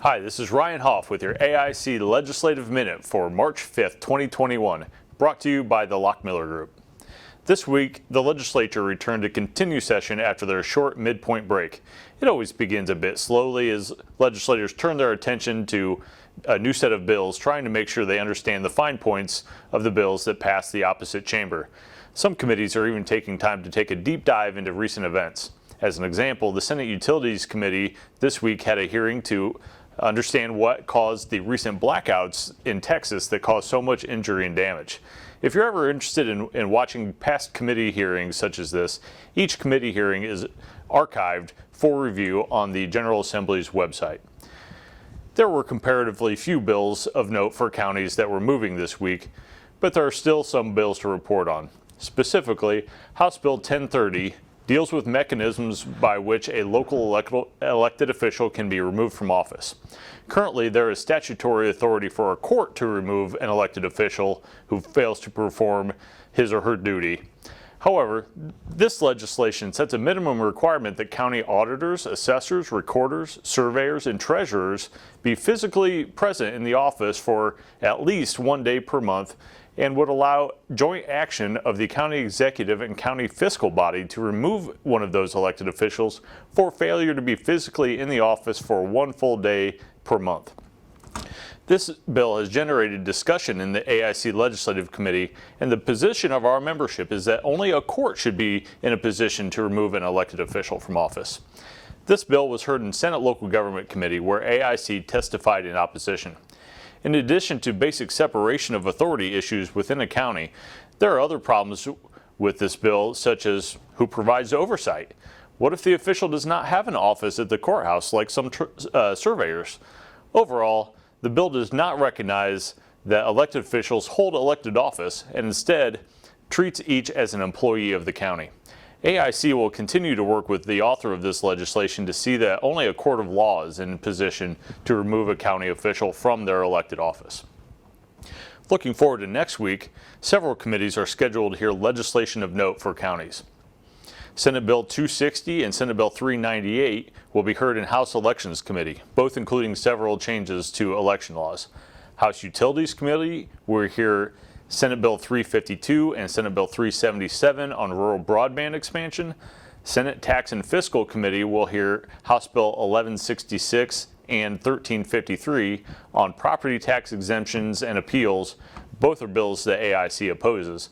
Hi, this is Ryan Hoff with your AIC Legislative Minute for March 5th, 2021, brought to you by the Lochmueller Group. This week, the legislature returned to continue session after their short midpoint break. It always begins a bit slowly as legislators turn their attention to a new set of bills, trying to make sure they understand the fine points of the bills that pass the opposite chamber. Some committees are even taking time to take a deep dive into recent events. As an example, the Senate Utilities Committee this week had a hearing to understand what caused the recent blackouts in Texas that caused so much injury and damage. If you're ever interested in watching past committee hearings such as this, each committee hearing is archived for review on the General Assembly's website. There were comparatively few bills of note for counties that were moving this week, but there are still some bills to report on. Specifically, House Bill 1030 deals with mechanisms by which a local elected official can be removed from office. Currently, there is statutory authority for a court to remove an elected official who fails to perform his or her duty. However, this legislation sets a minimum requirement that county auditors, assessors, recorders, surveyors, and treasurers be physically present in the office for at least 1 day per month, and would allow joint action of the county executive and county fiscal body to remove one of those elected officials for failure to be physically in the office for 1 full day per month. This bill has generated discussion in the AIC Legislative Committee, and the position of our membership is that only a court should be in a position to remove an elected official from office. This bill was heard in Senate Local Government Committee, where AIC testified in opposition. In addition to basic separation of authority issues within a county, there are other problems with this bill, such as who provides oversight. What if the official does not have an office at the courthouse like some surveyors? Overall, the bill does not recognize that elected officials hold elected office and instead treats each as an employee of the county. AIC will continue to work with the author of this legislation to see that only a court of law is in position to remove a county official from their elected office. Looking forward to next week, several committees are scheduled to hear legislation of note for counties. Senate Bill 260 and Senate Bill 398 will be heard in House Elections Committee, both including several changes to election laws. House Utilities Committee will hear Senate Bill 352 and Senate Bill 377 on rural broadband expansion. Senate Tax and Fiscal Committee will hear House Bill 1166 and 1353 on property tax exemptions and appeals. Both are bills that AIC opposes.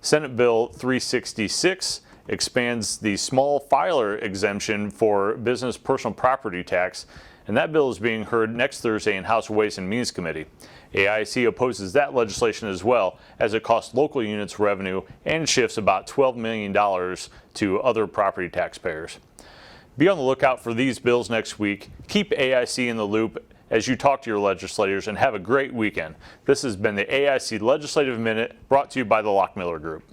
Senate Bill 366 expands the small filer exemption for business personal property tax, and that bill is being heard next Thursday in House Ways and Means Committee. AIC opposes that legislation as well, as it costs local units revenue and shifts about $12 million to other property taxpayers. Be on the lookout for these bills next week. Keep AIC in the loop as you talk to your legislators, and have a great weekend. This has been the AIC Legislative Minute, brought to you by the Lochmueller Group.